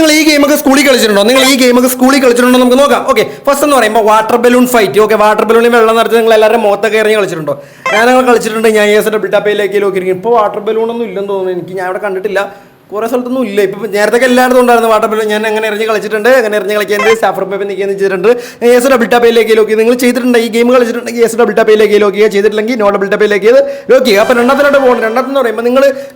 നിങ്ങൾ ഈ ഗെയിമൊക്കെ സ്കൂളിൽ കളിച്ചിട്ടുണ്ടോ? നമുക്ക് നോക്കാം. ഓക്കെ, ഫസ്റ്റ് എന്ന് പറയുമ്പോൾ water balloon fight. Okay, water ബലൂണിൽ വെള്ളം നിറച്ച് നിങ്ങൾ എല്ലാവരും മുഖത്തൊക്കെ ഇറങ്ങി കളിച്ചിട്ടുണ്ടോ? ഞാനങ്ങനെ കളിച്ചിട്ടുണ്ട്. ഞാൻ ESന്റെ ബിൽഡപ്പയിലേക്ക് നോക്കിയിരിക്കും. ഇപ്പോൾ വാട്ടർ ബലൂണൊന്നും ഇല്ലെന്ന് തോന്നുന്നു. ഞാൻ അവിടെ കണ്ടിട്ടില്ല, കുറേ സ്ഥലത്തൊന്നും ഇല്ല. ഇപ്പം നേരത്തെ എല്ലായിടത്തും ഉണ്ടായിരുന്നു വാട്ടർ ബലൂൺ. ഞാൻ അങ്ങനെ എറിഞ്ഞ് കളിച്ചിട്ടുണ്ട്. അങ്ങനെ എറിഞ്ഞ് കളിക്കാൻ സാഫർ പേപ്പർ നിൽക്കുകയും ചെയ്തിട്ടുണ്ട്. ES ഡബിൾ ടാപ്പയിലേക്ക് ലോക്ക് ചെയ്ത് നിങ്ങൾ ചെയ്തിട്ടുണ്ട്. ഈ ഗെയിം കളിച്ചിട്ടുണ്ടെങ്കിൽ ES ഡബിൾ ടാപ്പയിലേക്ക് ലോക്ക് ചെയ്യുക, ചെയ്തിട്ടില്ലെങ്കിൽ നോ ഡബിൾ ടാപ്പയിലേക്ക് ലോക്ക് ചെയ്യുക. അപ്പോൾ രണ്ടാമത്തിലോട്ട് പോകണം. രണ്ടാമത്തെന്ന് പറയുമ്പോൾ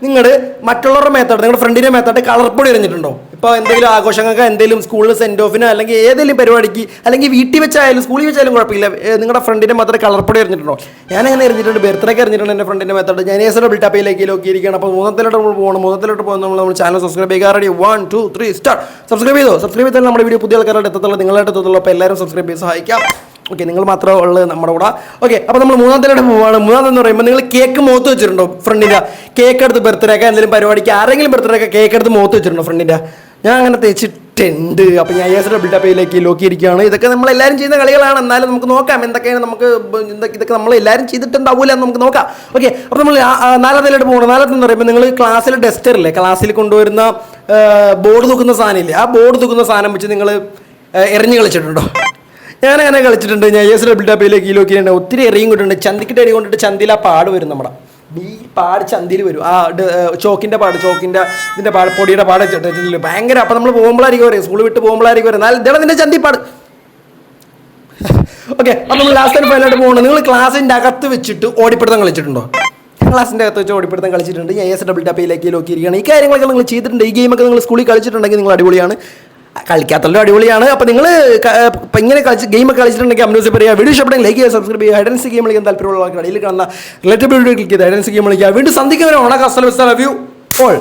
നിങ്ങളുടെ മറ്റുള്ളവരുടെ മേത്തോട്ട്, നിങ്ങളുടെ ഫ്രണ്ടിൻ്റെ മേത്തോട്ട് കളർ പൊടി എറിഞ്ഞിട്ടുണ്ടോ? ഇപ്പോൾ എന്തെങ്കിലും ആഘോഷങ്ങൾക്ക്, എന്തെങ്കിലും സ്കൂളിൽ സെൻഡ് ഓഫിന്, അല്ലെങ്കിൽ ഏതെങ്കിലും പരിപാടിക്ക്, അല്ലെങ്കിൽ വീട്ടിൽ വെച്ചായാലും സ്കൂളിൽ വെച്ചാലും കുഴപ്പമില്ല, നിങ്ങളുടെ ഫ്രണ്ടിൻ്റെ മേത്തോട്ട് കളർ പൊടി എറിഞ്ഞിട്ടുണ്ടോ? ഞാനങ്ങനെ എറിഞ്ഞിട്ടുണ്ട്. ബർത്ത്ഡേക്ക് എറിഞ്ഞിട്ടുണ്ട് എൻ്റെ ഫ്രണ്ടിൻ്റെ മേത്തോട്ട്. ഞാൻ ES ഡബിൾ ടാപ്പയിലേക്ക് ലോക്ക് ചെയ്തിരിക്കുകയാണ്. അപ്പോൾ മൂന്നത്തിലോട്ട് നമ്മൾ പോകണം. മൂന്നത്തിലോട്ട് പോകുമ്പോൾ നമ്മൾ ചാനൽ സബ്സ്ക്രൈബ് ചെയ്യുക. Ready 1 2 3 start. സബ്സ്ക്രൈബ് ചെയ്താൽ നമ്മുടെ വീഡിയോ പുതിയ ആൾക്കാരുടെ എത്തത്തുള്ളൂ, നിങ്ങളായിട്ട് എത്തത്തുള്ളൂ. അപ്പോൾ എല്ലാവരും സബ്സ്ക്രൈബ് ചെയ്ത് സഹായിക്കാം. ഓക്കെ, നിങ്ങൾ മാത്രമേ ഉള്ളൂ നമ്മുടെ കൂടെ. ഓക്കെ, അപ്പോൾ നമ്മൾ മൂന്നാമത്തിലോട്ട് പോവുകയാണ്. മൂന്നാമതെന്ന് പറയുമ്പോൾ നിങ്ങൾ കേക്ക് മുഖത്ത് വെച്ചിട്ടുണ്ടോ? ഫ്രണ്ടിൻ്റെ കേക്ക് എടുത്ത് ബർത്ത്ഡേക്ക് എന്തെങ്കിലും പരിപാടിക്ക് ആരെങ്കിലും ബർത്ത്ഡേക്ക് കേക്ക് എടുത്ത് മുഖത്ത് വെച്ചിട്ടുണ്ടോ ഫ്രണ്ടിൻ്റെ? ഞാൻ അങ്ങനെ തെച്ചിട്ടുണ്ട്. അപ്പോൾ ഞാൻ ES ഡബിൾ ടാപ്പയിലേക്ക് ലോക്കിയിരിക്കുകയാണ്. ഇതൊക്കെ നമ്മളെല്ലാവരും ചെയ്യുന്ന കളികളാണ്. എന്നാലും നമുക്ക് നോക്കാം എന്തൊക്കെയാണ് ഇതൊക്കെ നമ്മളെല്ലാവരും ചെയ്തിട്ടുണ്ടാവില്ല എന്ന് നമുക്ക് നോക്കാം. ഓക്കെ, അപ്പോൾ നമ്മൾ നാലാമത്തിലോട്ട് പോകണം. നാലാമത്തെന്ന് പറയുമ്പോൾ നിങ്ങൾ ക്ലാസ്സിൽ ഡസ്റ്ററില്ലേ, ക്ലാസ്സിൽ കൊണ്ടുവരുന്ന ബോർഡ് തൂക്കുന്ന സാധനമില്ലേ, ആ ബോർഡ് തൂക്കുന്ന സാധനം വെച്ച് നിങ്ങൾ എറിഞ്ഞ് കളിച്ചിട്ടുണ്ടോ? ഞാനങ്ങനെ കളിച്ചിട്ടുണ്ട്. ഞാൻ ES ഡബിൾ ടാപ്പയിലേക്ക് ലോക്കിയിട്ടുണ്ട്. ഒത്തിരി എറിയും കൊണ്ടുണ്ട്. ചന്തിക്കിട്ട് എറി കൊണ്ടിട്ട് ചന്തിയിൽ ആ പാട് വരും. നമ്മുടെ ഈ പാട് ചന്തിയിൽ വരും. ആ ചോക്കിൻ്റെ ഇതിൻ്റെ പാട്, പൊടിയുടെ പാട് ഭയങ്കര. അപ്പോൾ നമ്മൾ പോകുമ്പോഴായിരിക്കും വരും, സ്കൂൾ വിട്ട് പോകുമ്പോഴായിരിക്കും വരും. എന്നാൽ ഇതാണ് നിൻ്റെ ചന്തിപ്പാട്. ഓക്കെ, അപ്പോൾ നമ്മൾ ലാസ്റ്റ് ഫൈനലായിട്ട് പോകണം. നിങ്ങൾ ക്ലാസ്സിൻ്റെ അകത്ത് വെച്ചിട്ട് ഓടിപ്പിടുത്തം കളിച്ചിട്ടുണ്ടോ? ക്ലാസ്സിൻ്റെ അകത്ത് വെച്ച് ഓടിപ്പിടുത്തം കളിച്ചിട്ടുണ്ട്. ഞാൻ ES ഡബിൾ ടാപ്പയിലേക്ക് ലോക്കിയിരിക്കുകയാണ്. ഈ കാര്യങ്ങളൊക്കെ നിങ്ങൾ ചെയ്തിട്ടുണ്ട്. ഈ ഗെയിമൊക്കെ നിങ്ങൾ സ്കൂളിൽ കളിച്ചിട്ടുണ്ടെങ്കിൽ നിങ്ങൾ അടിപൊളിയാണ്. കളിക്കാത്തല്ലോ അടിപൊളിയാണ്. അപ്പോൾ നിങ്ങൾ ഇങ്ങനെ ഗെയിമൊക്കെ കളിച്ചിട്ടുണ്ടെങ്കിൽ അമ്യൂസ് പറയുക. വീഡിയോ ഇഷ്ടപ്പെടുമെങ്കിൽ ലൈക്ക് ചെയ്യുക, സബ്സ്ക്രൈബ് ചെയ്യുക. ഹൈഡ് ആൻഡ് സീക്ക് ഗെയിം കളിക്കാൻ താല്പര്യമുള്ള ഇടയിൽ കാണുന്ന റിലേറ്റബിൾ വീഡിയോ ക്ലിക്ക് ചെയ്ത് ഹൈഡ് ആൻഡ് സീക്ക് ഗെയിം കളിക്കുക. വീണ്ടും സന്ധിക്കുന്നവരാണ്. ഓണ കസ്റ്റമർ വ്യൂ ഓൾ.